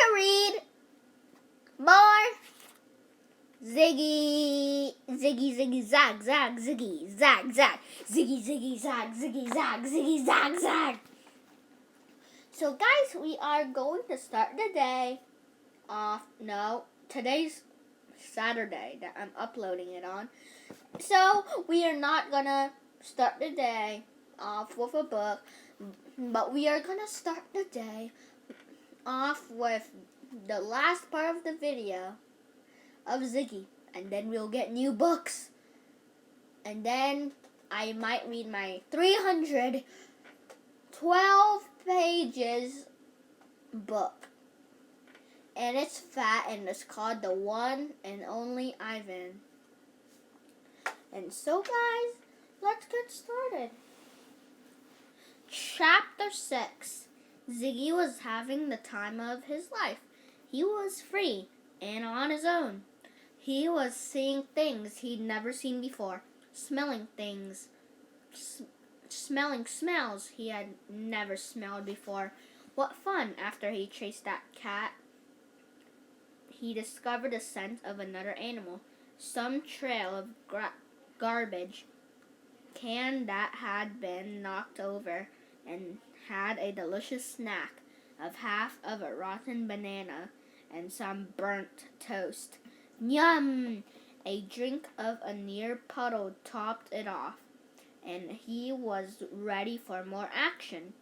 to read more Ziggy, Ziggy, Ziggy, Zag, Zag, Ziggy, Zag, Zag, Ziggy, Ziggy, Zag, Ziggy, Zag, Ziggy, Zag, Zag. So guys, we are going to start the day off. No, today's Saturday that I'm uploading it on. So we are not gonna start the day off with a book, but we are gonna start the day off with the last part of the video of Ziggy, and then we'll get new books, and then I might read my 312 pages book, and it's fat, and it's called The One and Only Ivan. And so guys, let's get started. Chapter 6. Ziggy was having the time of his life. He was free and on his own. He was seeing things he'd never seen before, smelling things, smelling smells he had never smelled before. What fun! After he chased that cat, he discovered the scent of another animal, some trail of garbage can that had been knocked over, and had a delicious snack of half of a rotten banana and some burnt toast. Yum! A drink of a near puddle topped it off, and he was ready for more action.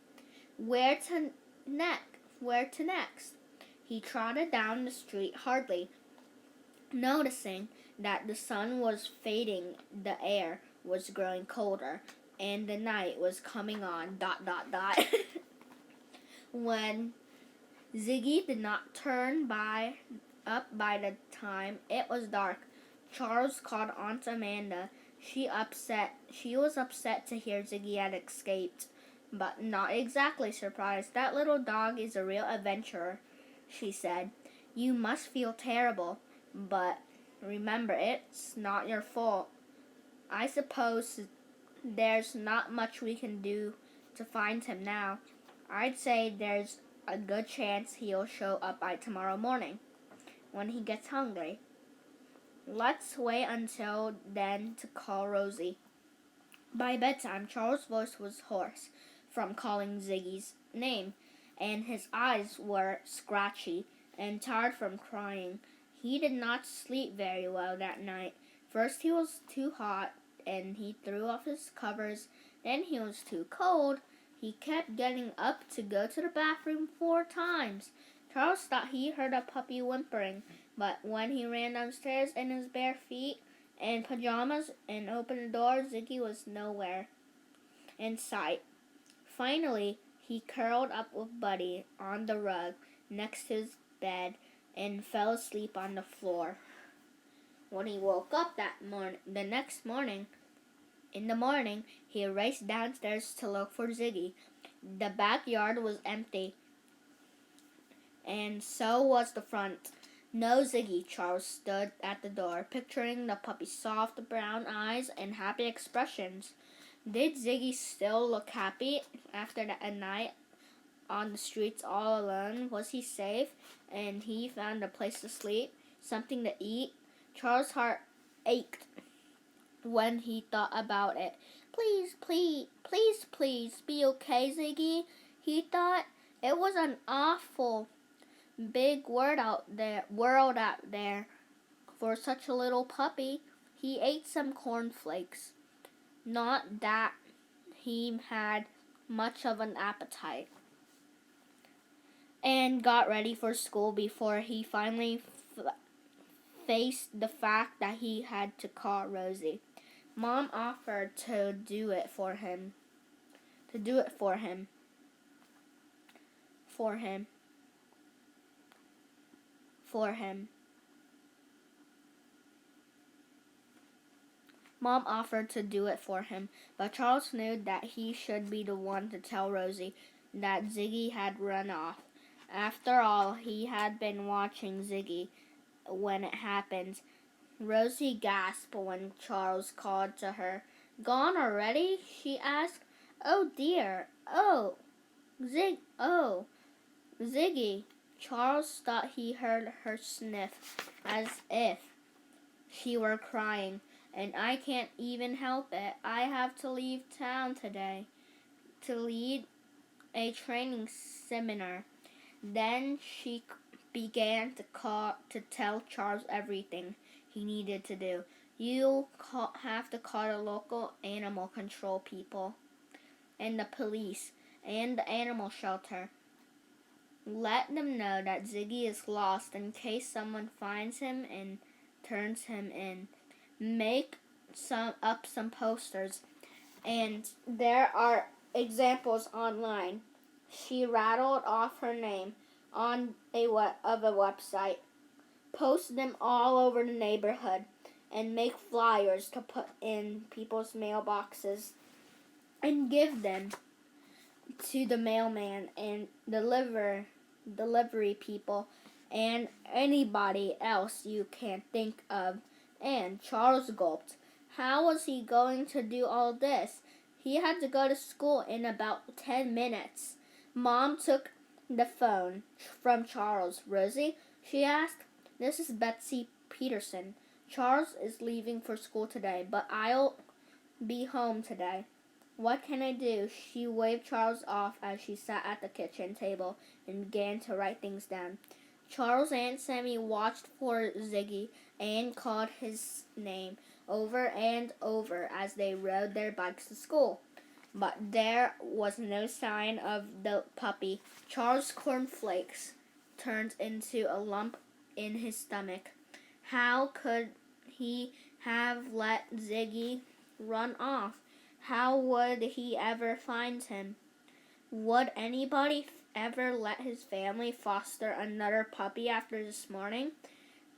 Where to next? He trotted down the street hardly noticing that the sun was fading, the air was growing colder, and the night was coming on. ... When Ziggy did not turn up by the time it was dark, Charles called Aunt Amanda. She was upset to hear Ziggy had escaped, but not exactly surprised. That little dog is a real adventurer, she said. You must feel terrible, but remember, it's not your fault. I suppose there's not much we can do to find him now. I'd say there's a good chance he'll show up by tomorrow morning when he gets hungry. Let's wait until then to call Rosie. By bedtime, Charles' voice was hoarse from calling Ziggy's name, and his eyes were scratchy and tired from crying. He did not sleep very well that night. First he was too hot, and he threw off his covers. Then he was too cold. He kept getting up to go to the bathroom 4 times. Charles thought he heard a puppy whimpering, but when he ran downstairs in his bare feet and pajamas and opened the door, Ziggy was nowhere in sight. Finally, he curled up with Buddy on the rug next to his bed and fell asleep on the floor. When he woke up the next morning, he raced downstairs to look for Ziggy. The backyard was empty, and so was the front. No Ziggy. Charles stood at the door, picturing the puppy's soft brown eyes and happy expressions. Did Ziggy still look happy after a night on the streets all alone? Was he safe, and he found a place to sleep, something to eat? Charles' heart ached when he thought about it. Please be okay, Ziggy, he thought. It was an awful big world out there for such a little puppy. He ate some cornflakes. Not that he had much of an appetite, and got ready for school before he finally faced the fact that he had to call Rosie. Mom offered to do it for him. Mom offered to do it for him, but Charles knew that he should be the one to tell Rosie that Ziggy had run off. After all, he had been watching Ziggy when it happened. Rosie gasped when Charles called to her. Gone already? She asked. Oh dear. Oh, Ziggy. Charles thought he heard her sniff as if she were crying. And I can't even help it. I have to leave town today to lead a training seminar. Then she began to tell Charles everything he needed to do. You have to call the local animal control people and the police and the animal shelter. Let them know that Ziggy is lost in case someone finds him and turns him in. Make some posters, and there are examples online. She rattled off her name on a website. Post them all over the neighborhood and make flyers to put in people's mailboxes and give them to the mailman and delivery people and anybody else you can think of. And Charles gulped. How was he going to do all this? He had to go to school in about 10 minutes. Mom took the phone from Charles. Rosie, she asked, this is Betsy Peterson. Charles is leaving for school today, but I'll be home today. What can I do? She waved Charles off as she sat at the kitchen table and began to write things down. Charles' Aunt Sammy watched for Ziggy and called his name over and over as they rode their bikes to school. But there was no sign of the puppy. Charles' cornflakes turned into a lump in his stomach. How could he have let Ziggy run off? How would he ever find him? Would anybody ever let his family foster another puppy after this morning?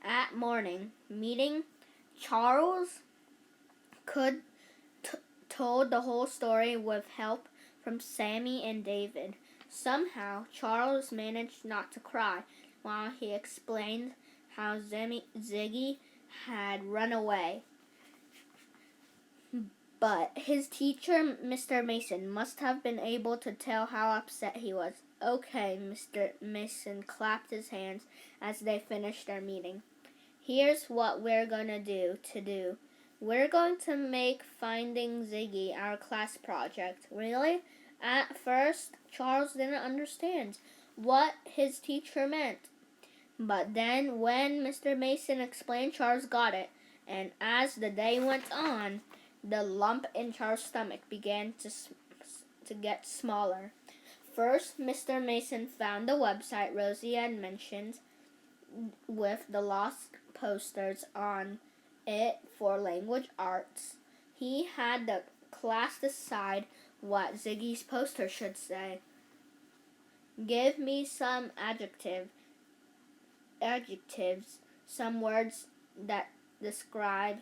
At morning meeting, Charles told the whole story with help from Sammy and David. Somehow, Charles managed not to cry while he explained how Ziggy had run away. But his teacher, Mr. Mason, must have been able to tell how upset he was. Okay, Mr. Mason clapped his hands as they finished their meeting. Here's what we're going to do. We're going to make Finding Ziggy our class project. Really? At first, Charles didn't understand what his teacher meant. But then when Mr. Mason explained, Charles got it. And as the day went on, the lump in Charles' stomach began to get smaller. First, Mr. Mason found the website Rosie had mentioned with the lost posters on it for language arts. He had the class decide what Ziggy's poster should say. Give me some adjectives, some words that describe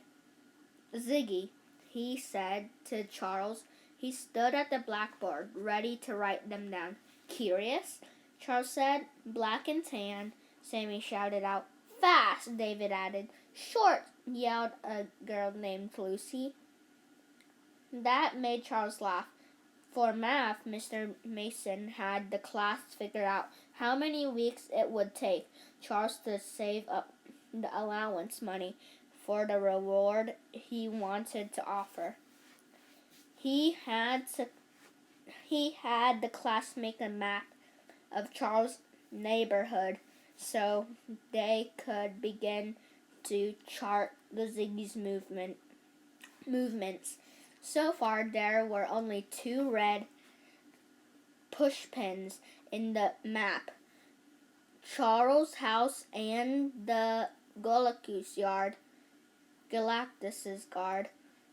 Ziggy, he said to Charles. He stood at the blackboard, ready to write them down. Curious? Charles said. Black and tan, Sammy shouted out. Fast, David added. Short, yelled a girl named Lucy. That made Charles laugh. For math, Mr. Mason had the class figure out how many weeks it would take Charles to save up the allowance money for the reward he wanted to offer. He had the class make a map of Charles' neighborhood so they could begin to chart the Ziggy's movements. So far, there were only 2 red pushpins in the map: Charles' house and the Galactus's yard.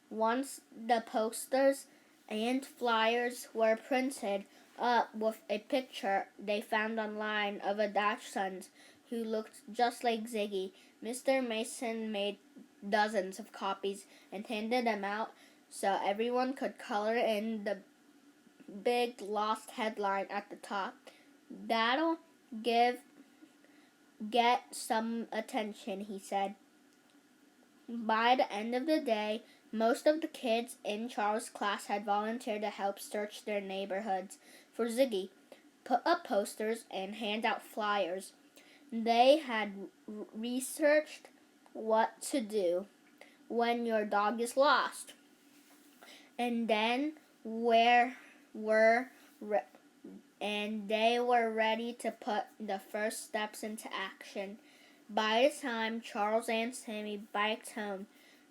Once the posters and flyers were printed up with a picture they found online of a dachshund who looked just like Ziggy, Mr. Mason made dozens of copies and handed them out so everyone could color in the big lost headline at the top. That'll get some attention, he said. By the end of the day, most of the kids in Charles' class had volunteered to help search their neighborhoods for Ziggy. put up posters, and hand out flyers. They had researched what to do when your dog is lost, and then they were ready to put the first steps into action. By the time Charles and Sammy biked home,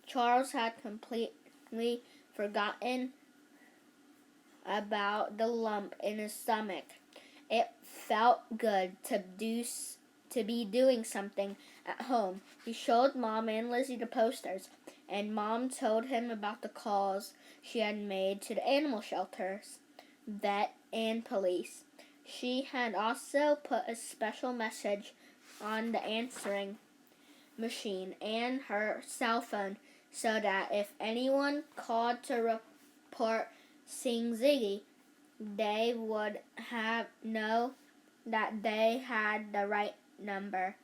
Charles had completely forgotten about the lump in his stomach. It felt good to be doing something at home. He showed Mom and Lizzie the posters, and Mom told him about the calls she had made to the animal shelters, vet, and police. She had also put a special message on the answering machine and her cell phone so that if anyone called to report seeing Ziggy, they would know that they had the right number.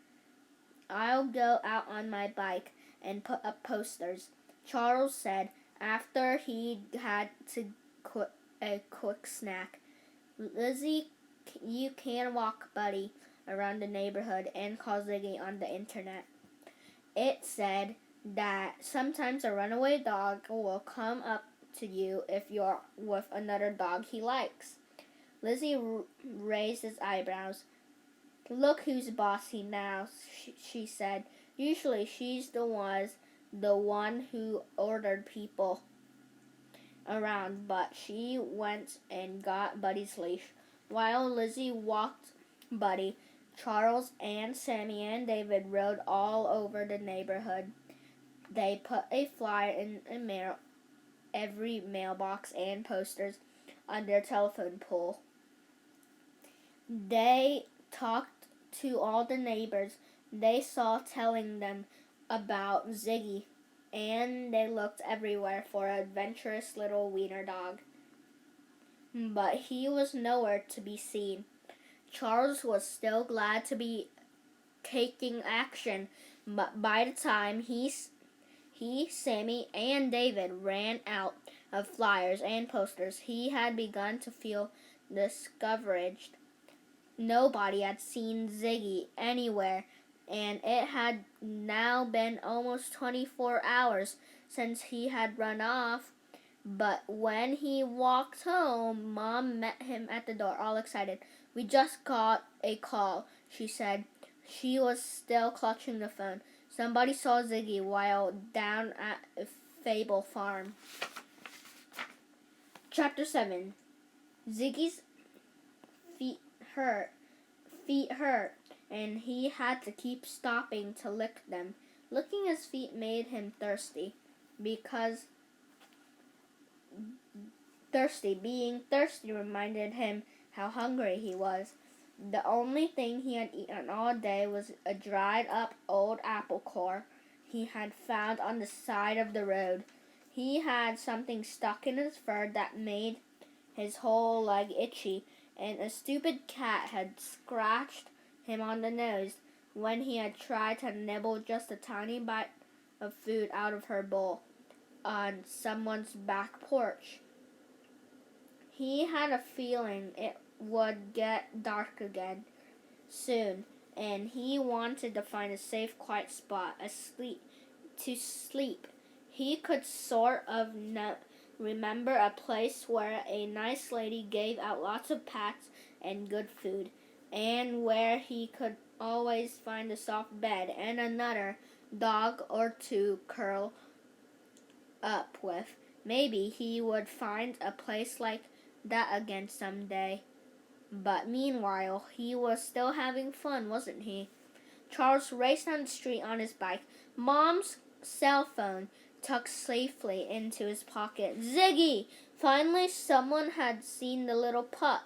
I'll go out on my bike and put up posters, Charles said after he had a quick snack. Lizzie, you can walk Buddy around the neighborhood and call Ziggy on the internet. It said that sometimes a runaway dog will come up to you if you're with another dog he likes. Lizzie raised his eyebrows. Look who's bossy now, she said. Usually she's the one who ordered people around, but she went and got Buddy's leash. While Lizzie walked Buddy, Charles and Sammy and David rode all over the neighborhood. They put a flyer in every mailbox and posters on their telephone pole. They talked to all the neighbors they saw, telling them about Ziggy, and they looked everywhere for an adventurous little wiener dog. But he was nowhere to be seen. Charles was still glad to be taking action, but by the time he, Sammy, and David ran out of flyers and posters, he had begun to feel discouraged. Nobody had seen Ziggy anywhere, and it had now been almost 24 hours since he had run off. But when he walked home, Mom met him at the door, all excited. We just got a call, she said. She was still clutching the phone. Somebody saw Ziggy while down at Fable Farm. Chapter 7. Ziggy's feet hurt, and he had to keep stopping to lick them. Licking his feet made him thirsty, being thirsty reminded him how hungry he was. The only thing he had eaten all day was a dried up old apple core he had found on the side of the road. He had something stuck in his fur that made his whole leg itchy, and a stupid cat had scratched him on the nose when he had tried to nibble just a tiny bite of food out of her bowl on someone's back porch. He had a feeling it would get dark again soon, and he wanted to find a safe, quiet spot to sleep. He could sort of remember a place where a nice lady gave out lots of pats and good food, and where he could always find a soft bed and another dog or two curl up with. Maybe he would find a place like that again someday. But meanwhile, he was still having fun, wasn't he? Charles raced down the street on his bike, Mom's cell phone tucked safely into his pocket. Ziggy! Finally, someone had seen the little pup.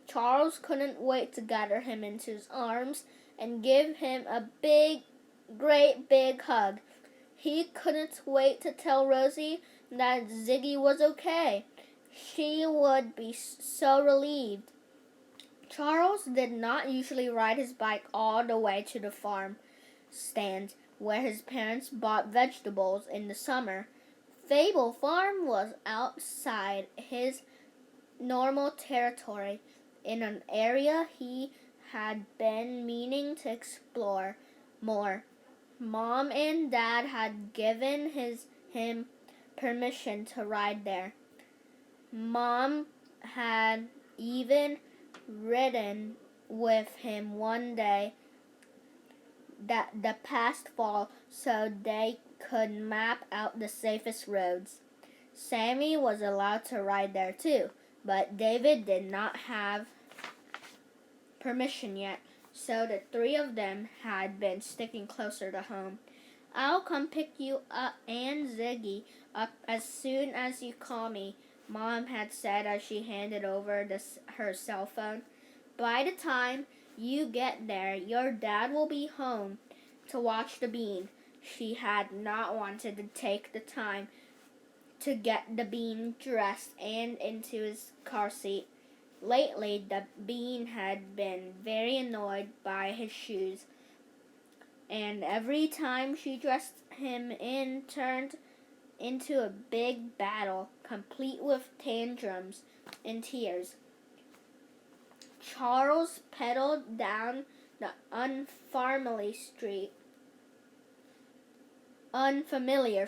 Charles couldn't wait to gather him into his arms and give him a great big hug. He couldn't wait to tell Rosie that Ziggy was okay. She would be so relieved. Charles did not usually ride his bike all the way to the farm stand where his parents bought vegetables in the summer. Fable Farm was outside his normal territory. in an area he had been meaning to explore more. Mom and Dad had given him permission to ride there. Mom had even ridden with him one day that the past fall so they could map out the safest roads. Sammy was allowed to ride there too, but David did not have permission yet, so the three of them had been sticking closer to home. I'll come pick you up and Ziggy up as soon as you call me, Mom had said as she handed over her cell phone. By the time you get there, your dad will be home to watch the bean. She had not wanted to take the time to get the bean dressed and into his car seat. Lately, the bean had been very annoyed by his shoes, and every time she dressed him in turned into a big battle, complete with tantrums and tears. Charles pedaled down the unfamiliar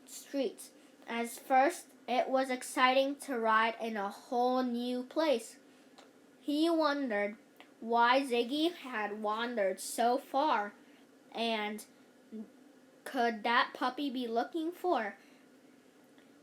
streets. As first, it was exciting to ride in a whole new place. He wondered why Ziggy had wandered so far, and could that puppy be looking for?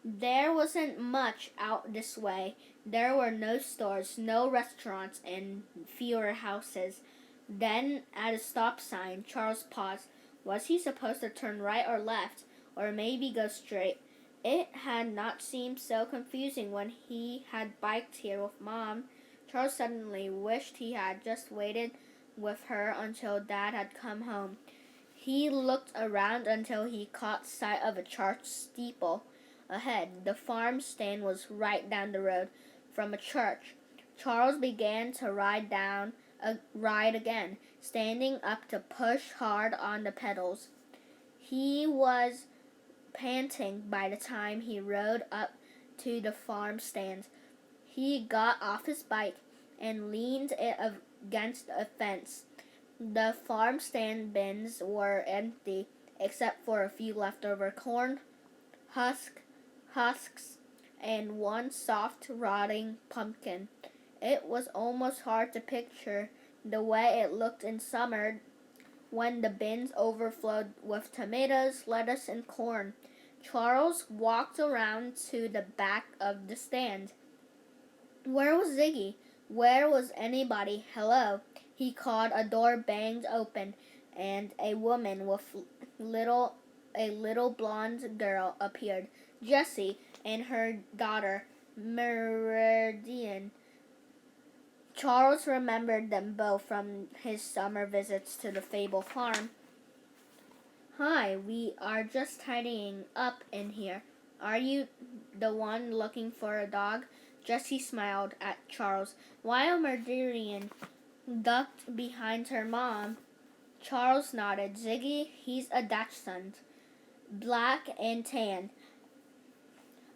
There wasn't much out this way. There were no stores, no restaurants, and fewer houses. Then, at a stop sign, Charles paused. Was he supposed to turn right or left, or maybe go straight? It had not seemed so confusing when he had biked here with Mom. Charles suddenly wished he had just waited with her until Dad had come home. He looked around until he caught sight of a church steeple ahead. The farm stand was right down the road from a church. Charles began to ride again, standing up to push hard on the pedals. He was panting by the time he rode up to the farm stand. He got off his bike and leaned it against a fence. The farm stand bins were empty, except for a few leftover corn husks, and one soft, rotting pumpkin. It was almost hard to picture the way it looked in summer when the bins overflowed with tomatoes, lettuce, and corn. Charles walked around to the back of the stand. Where was Ziggy? Where was anybody? Hello, he called. A door banged open, and a woman with a little blonde girl appeared. Jessie and her daughter, Meridian. Charles remembered them both from his summer visits to the Fable farm. Hi, we are just tidying up in here. Are you the one looking for a dog? Jessie smiled at Charles, while Meridian ducked behind her mom. Charles nodded. Ziggy, he's a Dachshund, black and tan,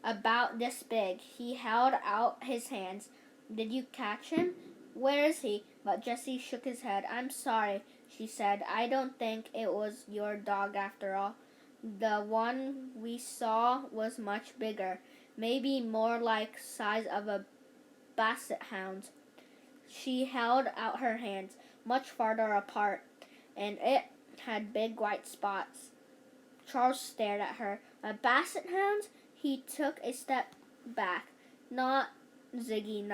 about this big. He held out his hands. Did you catch him? Where is he? But Jessie shook his head. I'm sorry, she said. I don't think it was your dog after all. The one we saw was much bigger, maybe more like size of a basset hound. She held out her hands, much farther apart, and it had big white spots. Charles stared at her. A basset hound? He took a step back. Not Ziggy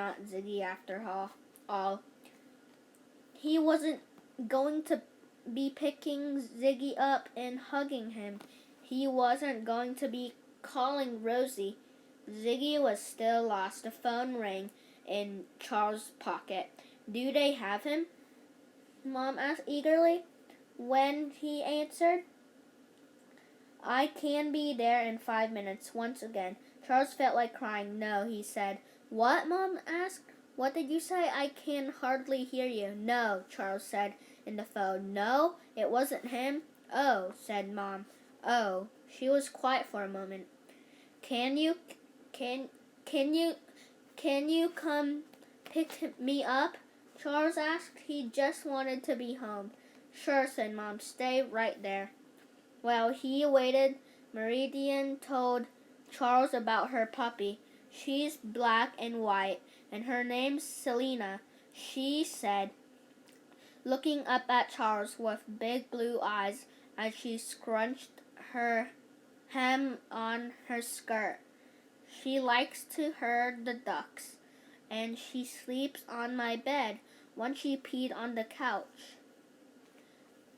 after all. He wasn't going to be picking Ziggy up and hugging him. He wasn't going to be calling Rosie. Ziggy was still lost. The phone rang in Charles' pocket. Do they have him? Mom asked eagerly. When he answered, I can be there in 5 minutes. Once again, Charles felt like crying. No, he said. What? Mom asked. What did you say? I can hardly hear you. No, Charles said in the phone. No, it wasn't him. Oh, said Mom. Oh. She was quiet for a moment. Can you come pick me up?" Charles asked. He just wanted to be home. "Sure," said Mom. "Stay right there." While he waited, Meridian told Charles about her puppy. "She's black and white, and her name's Selena," she said, looking up at Charles with big blue eyes as she scrunched her hem on her skirt. "She likes to herd the ducks, and she sleeps on my bed. Once she peed on the couch."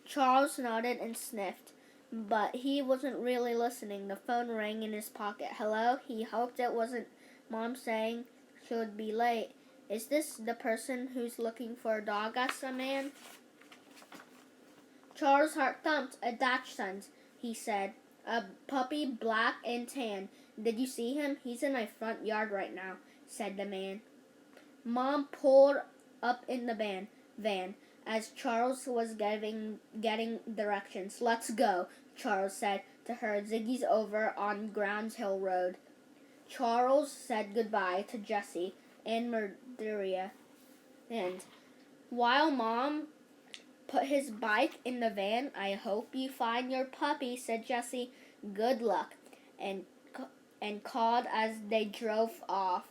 Charles nodded and sniffed, but he wasn't really listening. The phone rang in his pocket. "Hello?" He hoped it wasn't Mom saying she would be late. "Is this the person who's looking for a dog?" asked the man. Charles' heart thumped. "A Dachshund," he said. "A puppy, black and tan. Did you see him? He's in my front yard right now," said the man. Mom pulled up in the van as Charles was getting directions. "Let's go," Charles said to her. "Ziggy's over on Grounds Hill Road." Charles said goodbye to Jessie and Murderia, and while Mom put his bike in the van, "I hope you find your puppy," said Jessie. "Good luck," and called as they drove off.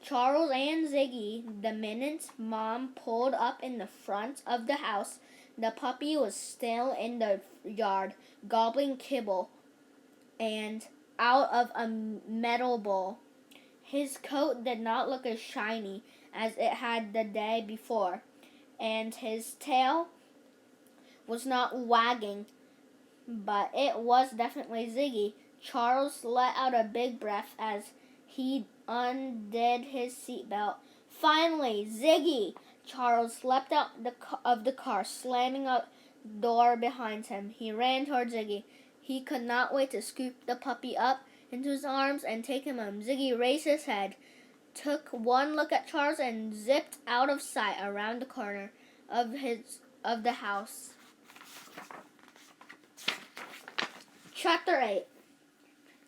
Charles and Ziggy, the minute Mom pulled up in the front of the house, the puppy was still in the yard, gobbling kibble and out of a metal bowl. His coat did not look as shiny as it had the day before, and his tail was not wagging, but it was definitely Ziggy. Charles let out a big breath as he undid his seatbelt. "Finally, Ziggy!" Charles leapt out of the car, slamming a door behind him. He ran toward Ziggy. He could not wait to scoop the puppy up into his arms and take him home. Ziggy raised his head, took one look at Charles, and zipped out of sight around the corner of the house. Chapter 8.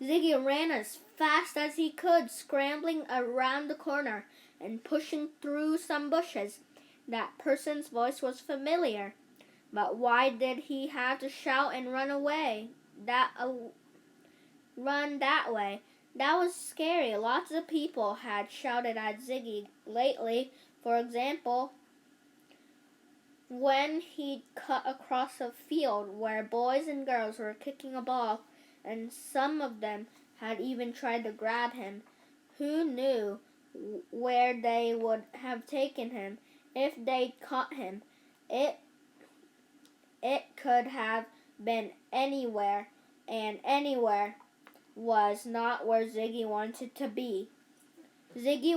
Ziggy ran as fast as he could, scrambling around the corner and pushing through some bushes. That person's voice was familiar, but why did he have to shout and run away? Run that way? That was scary. Lots of people had shouted at Ziggy lately. For example, when he cut across a field where boys and girls were kicking a ball, and some of them had even tried to grab him. Who knew where they would have taken him if they'd caught him? It could have been anywhere, and anywhere was not where Ziggy wanted to be. Ziggy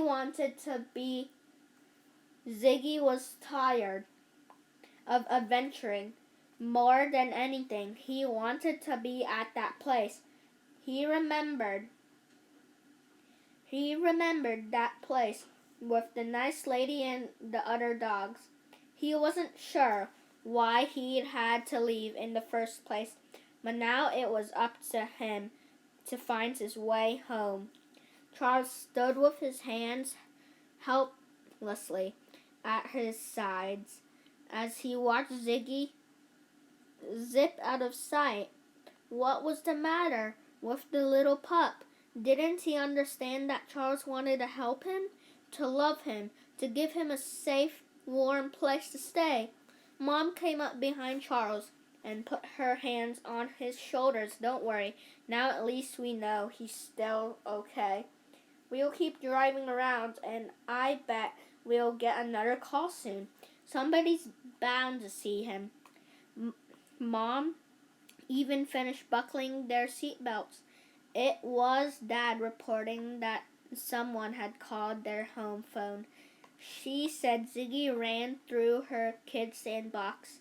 was tired of adventuring. More than anything, he wanted to be at that place. He remembered that place with the nice lady and the other dogs. He wasn't sure why he'd had to leave in the first place, but now it was up to him to find his way home. Charles stood with his hands helplessly at his sides as he watched Ziggy zip out of sight. What was the matter with the little pup? Didn't he understand that Charles wanted to help him, to love him, to give him a safe, warm place to stay? Mom came up behind Charles and put her hands on his shoulders. "Don't worry. Now at least we know he's still okay. We'll keep driving around, and I bet we'll get another call soon. Somebody's bound to see him." Mom even finished buckling their seatbelts. It was Dad reporting that someone had called their home phone. She said Ziggy ran through her kid's sandbox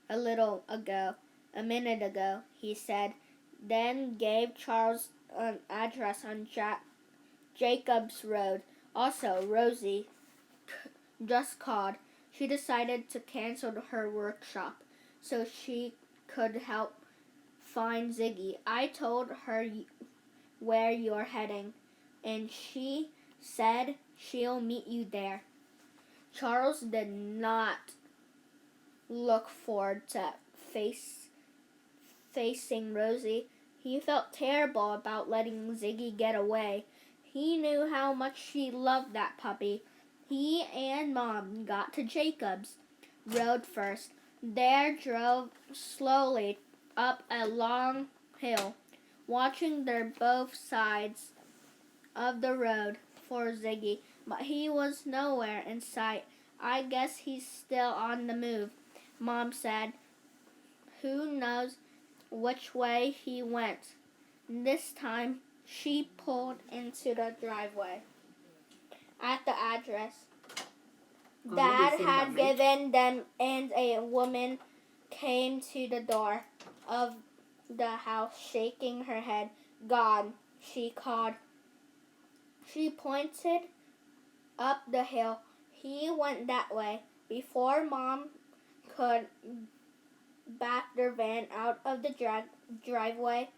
a minute ago, he said, then gave Charles an address on Jacobs Road. Also, Rosie just called. She decided to cancel her workshop so she could help find Ziggy. I told her where you're heading, and she said she'll meet you there. Charles did not look forward to facing Rosie. He felt terrible about letting Ziggy get away. He knew how much she loved that puppy. He and Mom got to Jacob's road first. There drove slowly up a long hill, watching their both sides of the road for Ziggy, but he was nowhere in sight. I guess he's still on the move, Mom said. Who knows which way he went? This time, she pulled into the driveway. At the address Dad had given them, and a woman came to the door of the house, shaking her head. "God," she called. She pointed up the hill. He went that way. Before Mom could back their van out of the driveway,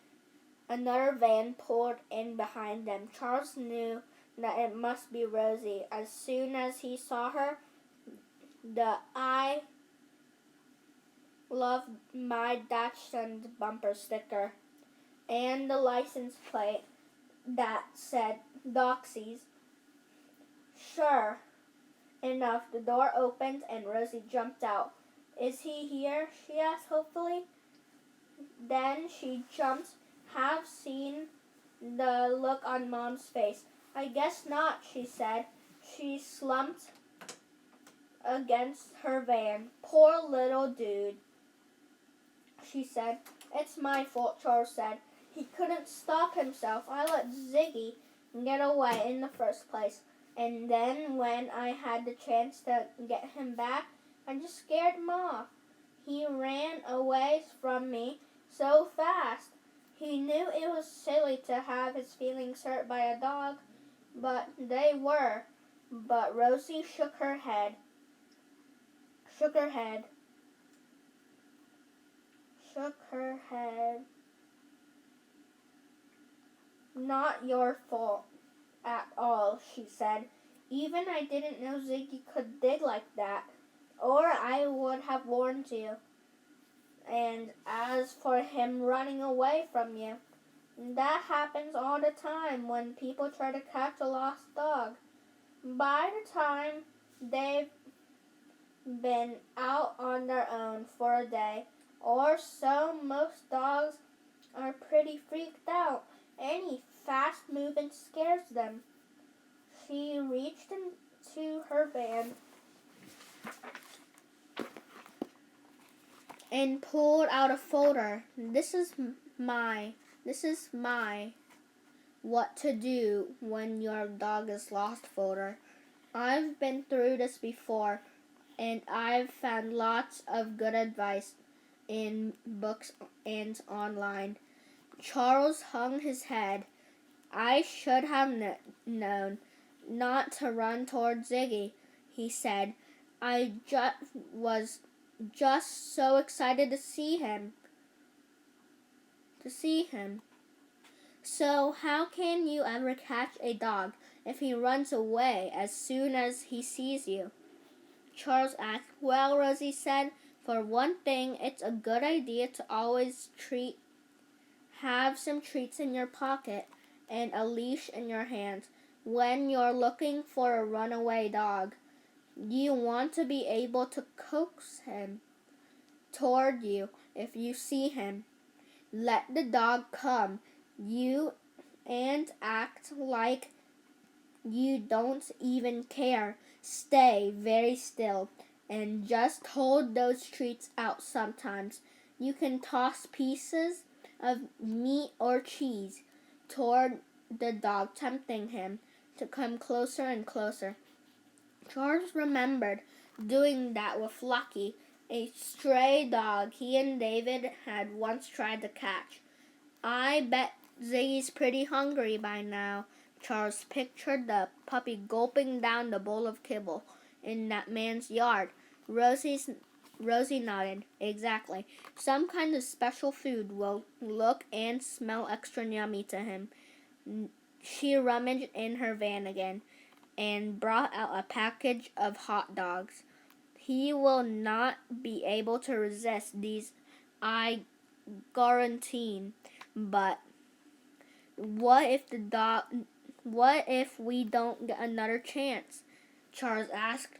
another van pulled in behind them. Charles knew that it must be Rosie. As soon as he saw her, the "I love my Dachshund" bumper sticker and the license plate that said Doxies. Sure enough, the door opened and Rosie jumped out. "Is he here?" she asked hopefully. Then she jumped, half seen the look on Mom's face. "I guess not," she said. She slumped against her van. "Poor little dude," she said. "It's my fault," Charles said. "He couldn't stop himself. I let Ziggy get away in the first place. And then when I had the chance to get him back, I just scared him off. He ran away from me so fast. He knew it was silly to have his feelings hurt by a dog, but they were." But Rosie shook her head. Shook her head. "Not your fault at all," she said. "Even I didn't know Ziggy could dig like that, or I would have warned you. And as for him running away from you, that happens all the time when people try to catch a lost dog. By the time they've been out on their own for a day or so, most dogs are pretty freaked out. Any fast movement scares them." She reached into her van and pulled out a folder. This is my what to do when your dog is lost folder. I've been through this before, and I've found lots of good advice in books and online. Charles hung his head. "I should have known not to run toward Ziggy," he said. "I was just so excited to see him. So how can you ever catch a dog if he runs away as soon as he sees you?" Charles asked. "Well," Rosie said, "for one thing, it's a good idea to always have some treats in your pocket and a leash in your hand when you're looking for a runaway dog. You want to be able to coax him toward you if you see him. Let the dog come you and act like you don't even care. Stay very still and just hold those treats out sometimes. You can toss pieces of meat or cheese toward the dog, tempting him to come closer and closer." Charles remembered doing that with Lucky, a stray dog he and David had once tried to catch. "I bet Ziggy's pretty hungry by now." Charles pictured the puppy gulping down the bowl of kibble in that man's yard. Rosie nodded. "Exactly. Some kind of special food will look and smell extra yummy to him." She rummaged in her van again. and brought out a package of hot dogs. He will not be able to resist these, I guarantee. But what if we don't get another chance? Charles asked.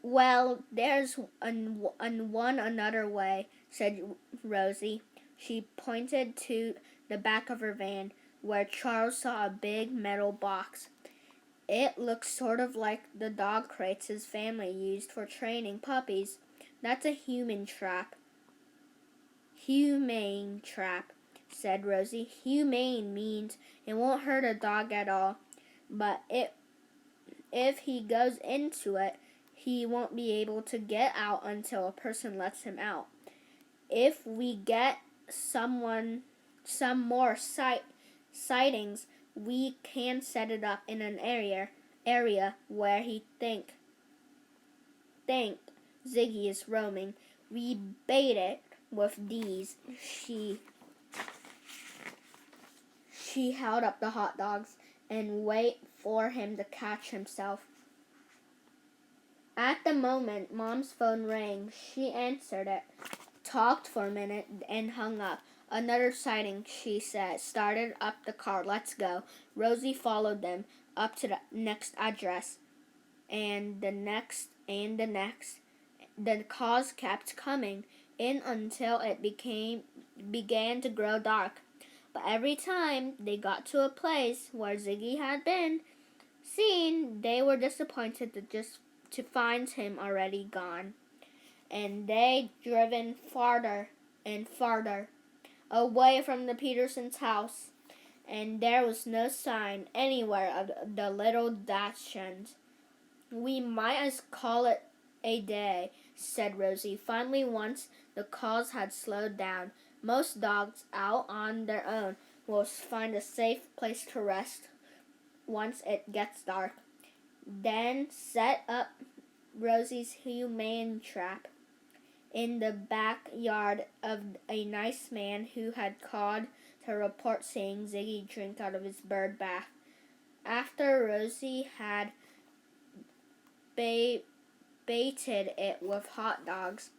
Well, there's one another way, said Rosie. She pointed to the back of her van, where Charles saw a big metal box. It looks sort of like the dog crates his family used for training puppies. That's a human trap. Humane trap, said Rosie. Humane means it won't hurt a dog at all, but if he goes into it, he won't be able to get out until a person lets him out. If we get some more sightings, we can set it up in an area where he think Ziggy is roaming. We bait it with these. She held up the hot dogs and wait for him to catch himself. At the moment, Mom's phone rang. She answered it, talked for a minute, and hung up. Another sighting, she said. Started up the car. Let's go. Rosie followed them up to the next address, and the next, and the next. The cars kept coming in until it began to grow dark. But every time they got to a place where Ziggy had been seen, they were disappointed to find him already gone. And they driven farther and farther away from the Petersons' house, and there was no sign anywhere of the little Dachshunds. We might as call it a day, said Rosie. Finally, once the calls had slowed down, most dogs out on their own will find a safe place to rest once it gets dark. Then set up Rosie's humane trap in the backyard of a nice man who had called to report seeing Ziggy drink out of his bird bath. After Rosie had baited it with hot dogs,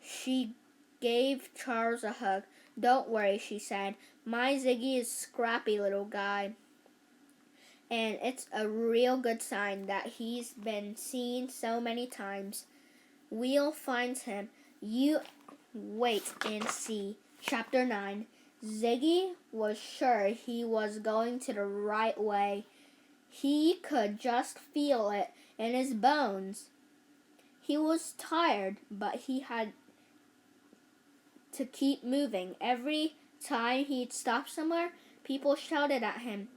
she gave Charles a hug. Don't worry, she said. My Ziggy is a scrappy little guy, and it's a real good sign that he's been seen so many times. We'll find him. You wait and see. Chapter 9. Ziggy was sure he was going to the right way. He could just feel it in his bones. He was tired, but he had to keep moving. Every time he'd stop somewhere, people shouted at him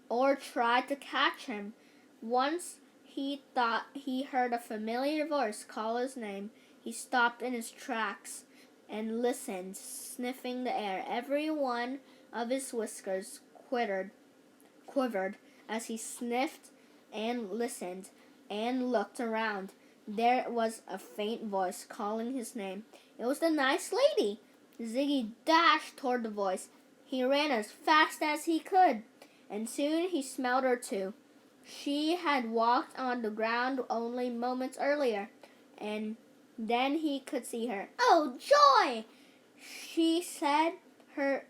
or tried to catch him. Once he thought he heard a familiar voice call his name. He stopped in his tracks and listened, sniffing the air. Every one of his whiskers quivered as he sniffed and listened and looked around. There was a faint voice calling his name. It was the nice lady. Ziggy dashed toward the voice. He ran as fast as he could, and soon he smelled her too. She had walked on the ground only moments earlier, and then he could see her. Oh, joy! She said her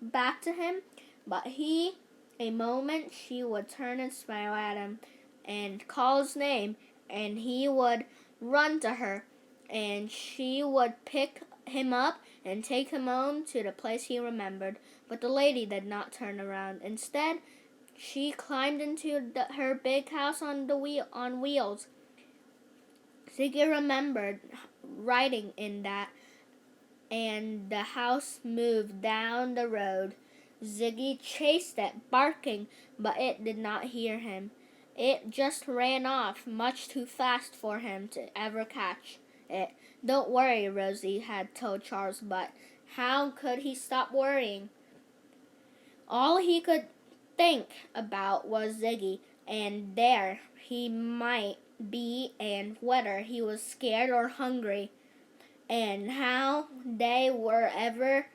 back to him, but a moment she would turn and smile at him and call his name, and he would run to her, and she would pick him up and take him home to the place he remembered. But the lady did not turn around. Instead, she climbed into her big house on wheels. Ziggy remembered riding in that, and the house moved down the road. Ziggy chased it, barking, but it did not hear him. It just ran off, much too fast for him to ever catch it. Don't worry, Rosie had told Charles, but how could he stop worrying? All he could think about was Ziggy, and there he might be, and whether he was scared or hungry, and how they were ever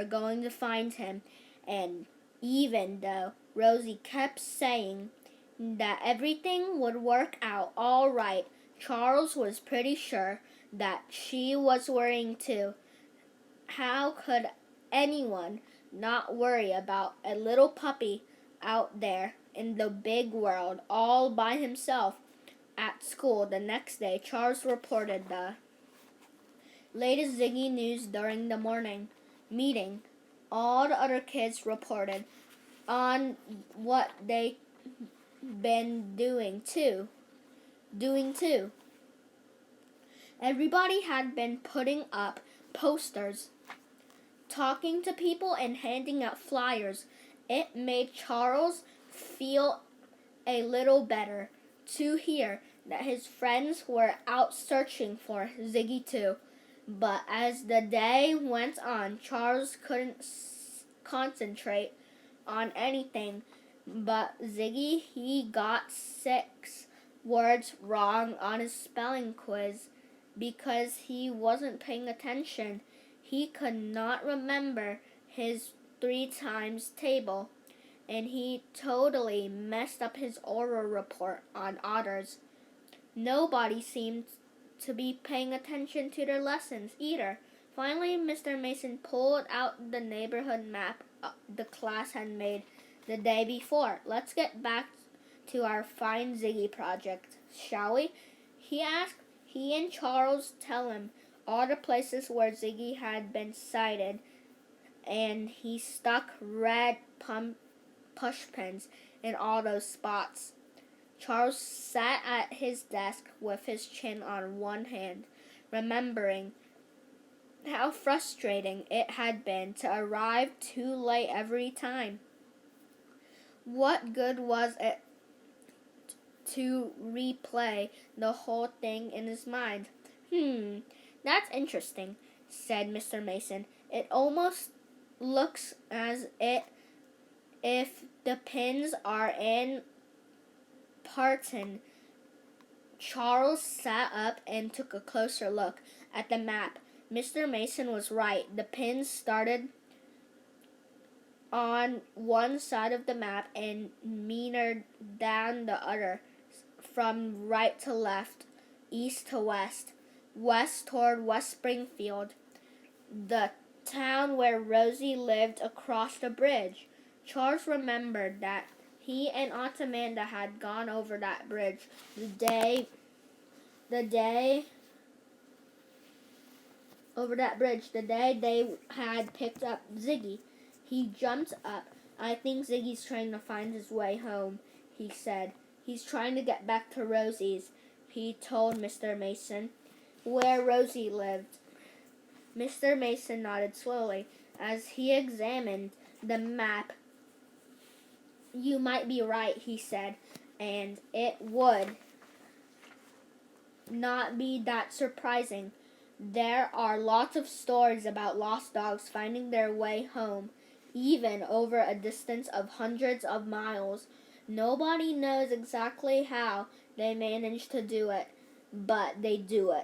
going to find him. And even though Rosie kept saying that everything would work out all right. Charles was pretty sure that she was worrying too. How could anyone not worry about a little puppy out there in the big world all by himself? At school the next day, Charles reported the latest Ziggy news during the morning meeting. All the other kids reported on what they been doing too. Everybody had been putting up posters, talking to people, and handing out flyers. It made Charles feel a little better to hear that his friends were out searching for Ziggy too. But as the day went on, Charles couldn't concentrate on anything but Ziggy. He got 6 words wrong on his spelling quiz because he wasn't paying attention. He could not remember his 3 times table, and he totally messed up his oral report on otters. Nobody seemed to be paying attention to their lessons either. Finally, Mr. Mason pulled out the neighborhood map the class had made the day before. "Let's get back to our Find Ziggy project, shall we?" he asked. He and Charles tell him all the places where Ziggy had been sighted, and he stuck red push pins in all those spots. Charles sat at his desk with his chin on one hand, remembering how frustrating it had been to arrive too late every time. What good was it to replay the whole thing in his mind? That's interesting," said Mr. Mason. "It almost looks as if the pins are in Parton." Charles sat up and took a closer look at the map. Mr. Mason was right. The pins started on one side of the map and meandered down the other, from right to left, east to west toward West Springfield, the town where Rosie lived across the bridge. Charles remembered that he and Aunt Amanda had gone over that bridge the day they had picked up Ziggy. He jumped up. "I think Ziggy's trying to find his way home," he said. "He's trying to get back to Rosie's," he told Mr. Mason, "where Rosie lived." Mr. Mason nodded slowly as he examined the map. "You might be right," he said, "and it would not be that surprising. There are lots of stories about lost dogs finding their way home, even over a distance of hundreds of miles. Nobody knows exactly how they manage to do it, but they do.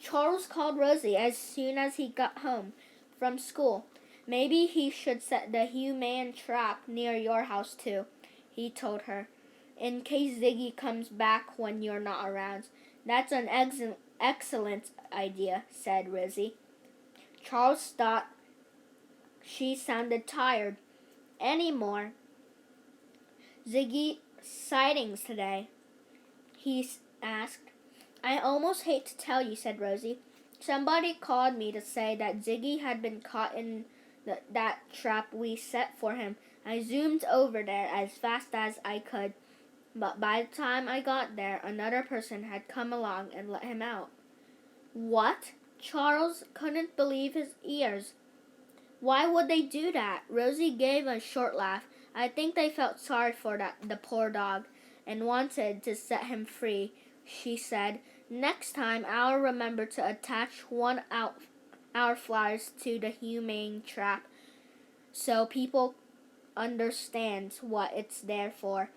Charles called Rosie as soon as he got home from school. "Maybe he should set the humane trap near your house too," he told her, "in case Ziggy comes back when you're not around." "That's an excellent idea," said Rosie. Charles thought she sounded tired. "Any more Ziggy sightings today?" he asked. "I almost hate to tell you," said Rosie. "Somebody called me to say that Ziggy had been caught in that trap we set for him. I zoomed over there as fast as I could, but by the time I got there, another person had come along and let him out." "What?" Charles couldn't believe his ears. "Why would they do that?" Rosie gave a short laugh. "I think they felt sorry for the poor dog and wanted to set him free," she said. "Next time I'll remember to attach one our flyers to the humane trap so people understand what it's there for."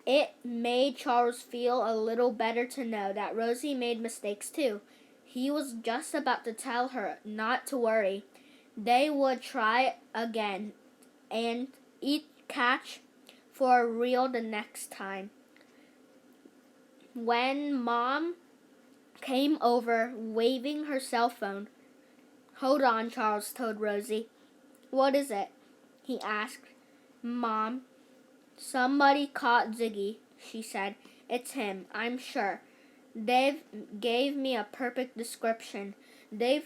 It made Charles feel a little better to know that Rosie made mistakes too. He was just about to tell her not to worry. They would try again and catch for real the next time. When Mom came over, waving her cell phone. "Hold on," Charles told Rosie. "What is it?" he asked. "Mom, somebody caught Ziggy," she said. "It's him, I'm sure. Dave gave me a perfect description. They're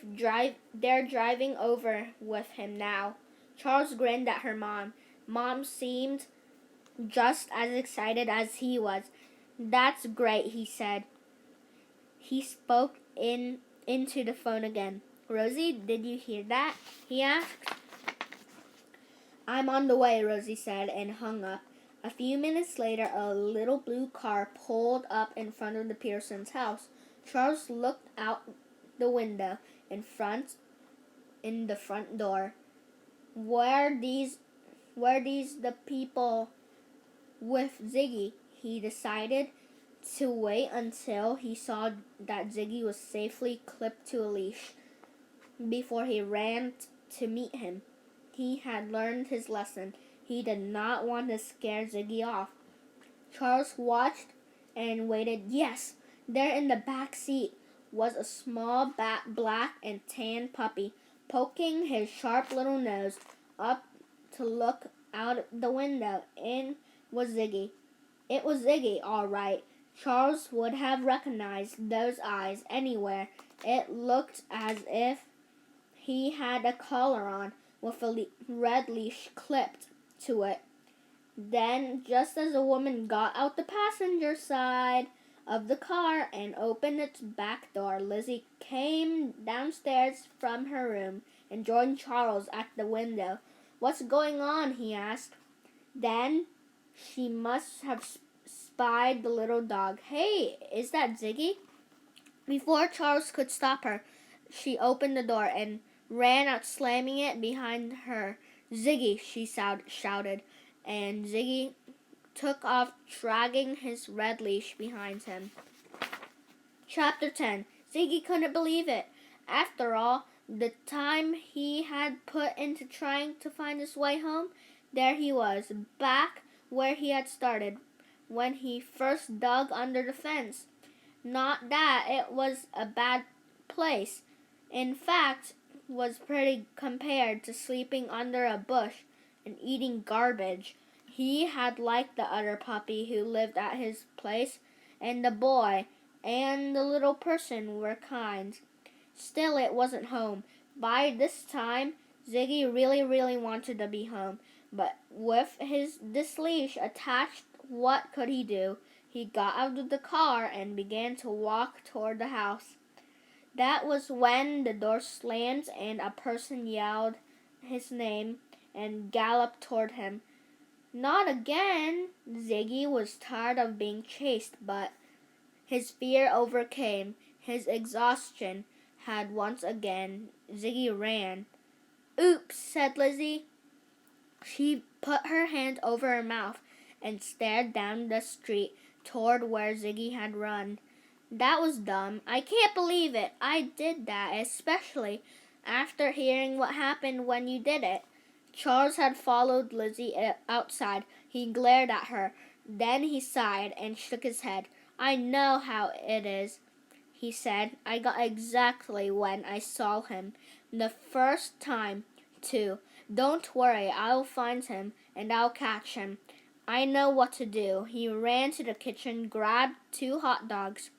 driving over with him now." Charles grinned at her mom. Mom seemed just as excited as he was. "That's great," he said. He spoke into the phone again. "Rosie, did you hear that?" he asked. "I'm on the way," Rosie said, and hung up. A few minutes later, a little blue car pulled up in front of the Pearsons' house. Charles looked out the window in the front door. Were these the people with Ziggy? He decided to wait until he saw that Ziggy was safely clipped to a leash before he ran to meet him. He had learned his lesson. He did not want to scare Ziggy off. Charles watched and waited. Yes, there in the back seat was a small black and tan puppy, poking his sharp little nose up to look out the window. In was Ziggy. It was Ziggy, all right. Charles would have recognized those eyes anywhere. It looked as if he had a collar on with a red leash clipped to it. Then, just as the woman got out the passenger side of the car and opened its back door, Lizzie came downstairs from her room and joined Charles at the window. "What's going on?" he asked. Then she must have spied the little dog. "Hey, is that Ziggy?" Before Charles could stop her, she opened the door and ran out, slamming it behind her. "Ziggy," she shouted, and Ziggy took off, dragging his red leash behind him. Chapter 10. Ziggy couldn't believe it. After all the time he had put into trying to find his way home, there he was, back where he had started when he first dug under the fence. Not that it was a bad place. In fact, was pretty compared to sleeping under a bush and eating garbage. He had liked the other puppy who lived at his place, and the boy and the little person were kind. Still, it wasn't home. By this time, Ziggy really wanted to be home, but with this leash attached, what could he do? He got out of the car and began to walk toward the house. That was when the door slammed and a person yelled his name and galloped toward him. Not again! Ziggy was tired of being chased, but his fear overcame his exhaustion. Had once again, Ziggy ran. "Oops," said Lizzie. She put her hand over her mouth and stared down the street toward where Ziggy had run. "That was dumb. I can't believe it. I did that, especially after hearing what happened when you did it." Charles had followed Lizzie outside. He glared at her. Then he sighed and shook his head. "I know how it is," he said. "I got exactly when I saw him. The first time, too. Don't worry, I'll find him, and I'll catch him. I know what to do." He ran to the kitchen, grabbed 2 hot dogs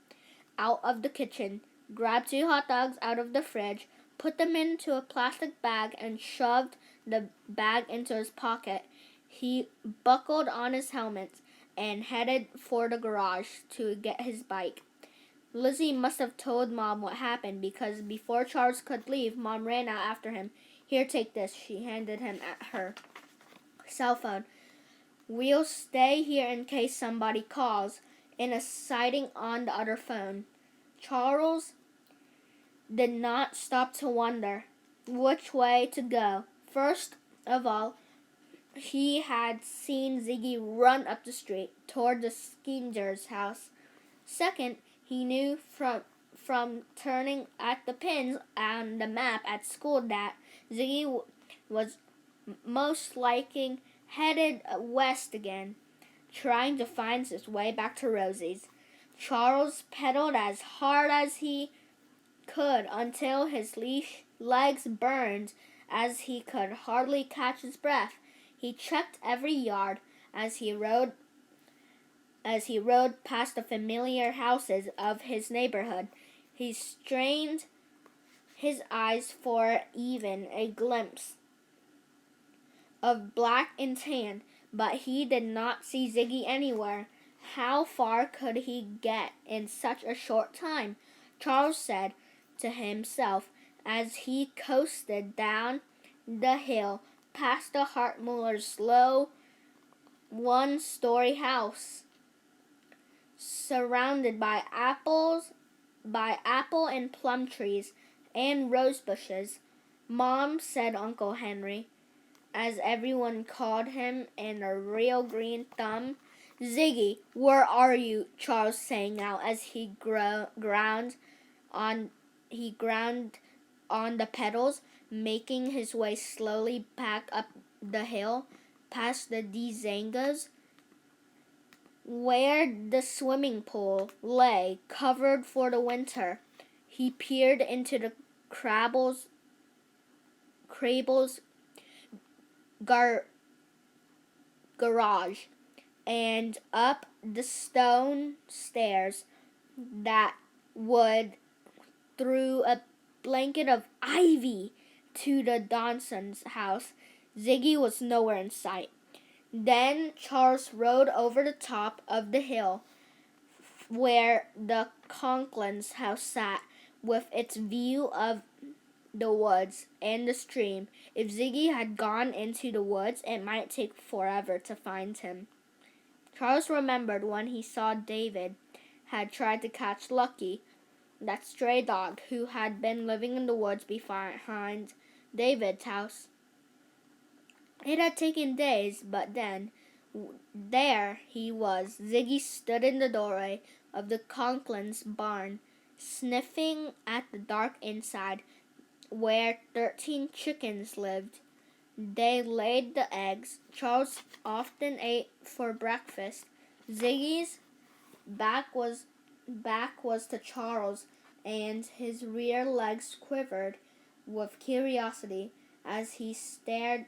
out of the kitchen, grabbed 2 hot dogs out of the fridge, put them into a plastic bag, and shoved the bag into his pocket. He buckled on his helmet and headed for the garage to get his bike. Lizzie must have told Mom what happened, because before Charles could leave, Mom ran out after him. "Here, take this." She handed him her cell phone. "We'll stay here in case somebody calls," in a sighting on the other phone. Charles did not stop to wonder which way to go. First of all, he had seen Ziggy run up the street toward the Skinger's house. Second, he knew from turning at the pins on the map at school that Ziggy was most likely headed west again, trying to find his way back to Rosie's. Charles pedaled as hard as he could until his legs burned as he could hardly catch his breath. He checked every yard as he rode past the familiar houses of his neighborhood. He strained his eyes for even a glimpse of black and tan, but he did not see Ziggy anywhere. How far could he get in such a short time? Charles said to himself as he coasted down the hill past the Hartmuller's low one-story house, surrounded by apple and plum trees and rose bushes. Mom, said Uncle Henry, as everyone called him in a real green thumb. Ziggy, where are you? Charles sang out as he ground on the pedals, making his way slowly back up the hill, past the Dzangas, where the swimming pool lay, covered for the winter. He peered into the Crabbles garage and up the stone stairs that would through a blanket of ivy to the Dawson's house. Ziggy was nowhere in sight. Then Charles rode over the top of the hill where the Conklin's house sat, with its view of the woods and the stream. If Ziggy had gone into the woods, it might take forever to find him. Charles remembered when he saw David had tried to catch Lucky, that stray dog who had been living in the woods behind David's house. It had taken days, but then there he was. Ziggy stood in the doorway of the Conklins' barn, sniffing at the dark inside, where 13 chickens lived. They laid the eggs Charles often ate for breakfast. Ziggy's back was to Charles, and his rear legs quivered with curiosity as he stared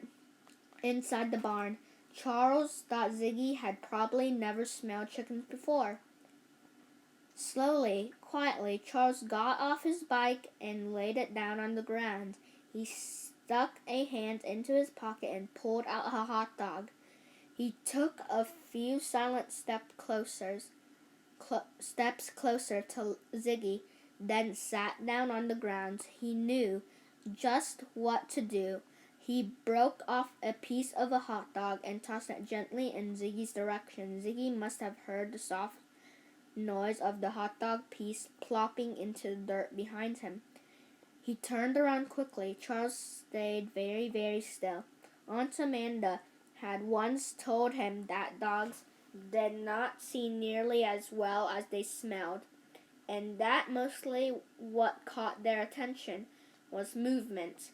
inside the barn. Charles thought Ziggy had probably never smelled chickens before. Slowly, quietly, Charles got off his bike and laid it down on the ground. He stuck a hand into his pocket and pulled out a hot dog. He took a few silent steps closer to Ziggy, then sat down on the ground. He knew just what to do. He broke off a piece of a hot dog and tossed it gently in Ziggy's direction. Ziggy must have heard the soft noise of the hot dog piece plopping into the dirt behind him. He turned around quickly. Charles stayed very, very still. Aunt Amanda had once told him that dogs did not see nearly as well as they smelled, and that mostly what caught their attention was movement.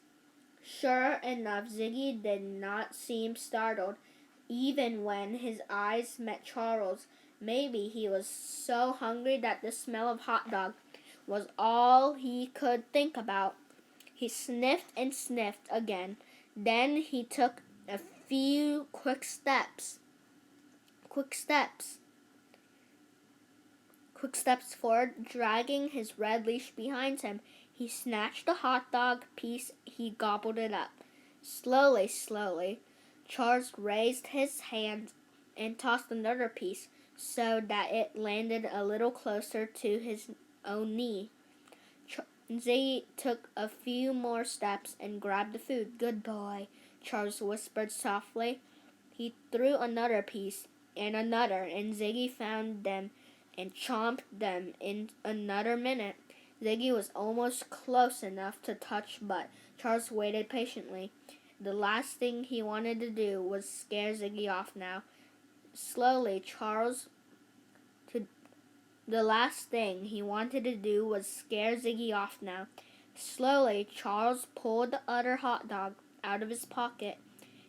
Sure enough, Ziggy did not seem startled, even when his eyes met Charles. Maybe he was so hungry that the smell of hot dog was all he could think about. He sniffed and sniffed again. Then he took a few quick steps forward, dragging his red leash behind him. He snatched the hot dog piece. He gobbled it up. Slowly, Charles raised his hand and tossed another piece so that it landed a little closer to his own knee. Ziggy took a few more steps and grabbed the food. Good boy, Charles whispered softly. He threw another piece and another, and Ziggy found them and chomped them in another minute. Ziggy was almost close enough to touch, but Charles waited patiently. The last thing he wanted to do was scare Ziggy off now. Slowly, The last thing he wanted to do was scare Ziggy off now. Slowly, Charles pulled the other hot dog out of his pocket.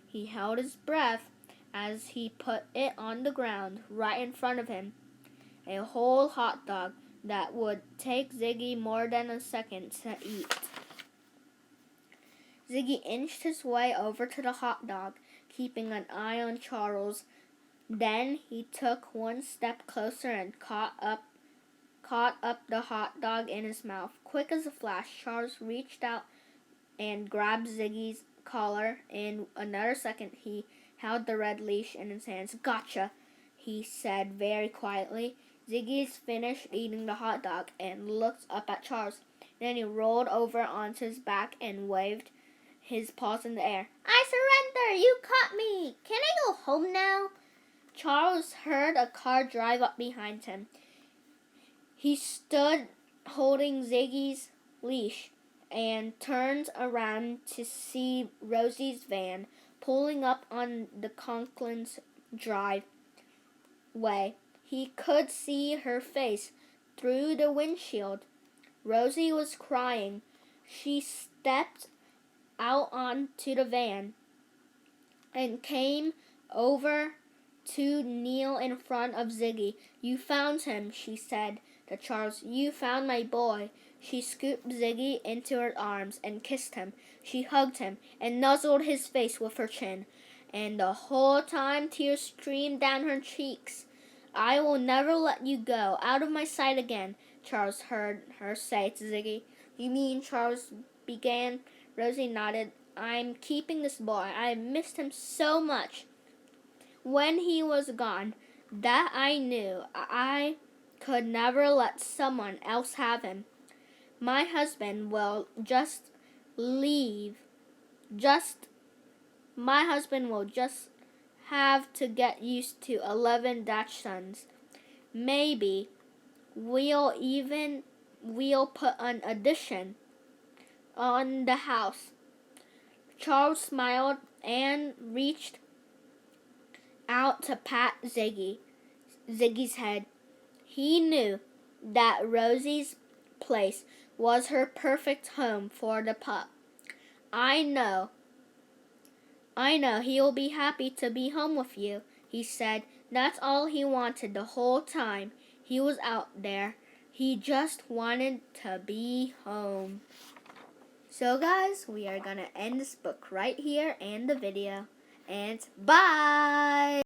He held his breath as he put it on the ground right in front of him. A whole hot dog that would take Ziggy more than a second to eat. Ziggy inched his way over to the hot dog, keeping an eye on Charles. Then he took one step closer and caught up the hot dog in his mouth. Quick as a flash, Charles reached out and grabbed Ziggy's collar. In another second, he held the red leash in his hands. "Gotcha," he said very quietly. Ziggy's finished eating the hot dog and looked up at Charles. Then he rolled over onto his back and waved his paws in the air. "I surrender! You caught me! Can I go home now?" Charles heard a car drive up behind him. He stood holding Ziggy's leash and turned around to see Rosie's van pulling up on the Conklin's driveway. He could see her face through the windshield. Rosie was crying. She stepped out onto the van and came over to kneel in front of Ziggy. "You found him," she said to Charles. "You found my boy." She scooped Ziggy into her arms and kissed him. She hugged him and nuzzled his face with her chin. And the whole time tears streamed down her cheeks. "I will never let you go out of my sight again," Charles heard her say to Ziggy. "You mean," Charles began. Rosie nodded. "I'm keeping this boy. I missed him so much when he was gone that I knew I could never let someone else have him. My husband will just have to get used to 11 Dutch sons. Maybe we'll put an addition on the house." Charles smiled and reached out to pat Ziggy's head. He knew that Rosie's place was her perfect home for the pup. I know he'll be happy to be home with you," he said. That's all he wanted the whole time he was out there. He just wanted to be home. So guys, we are going to end this book right here and the video. And bye!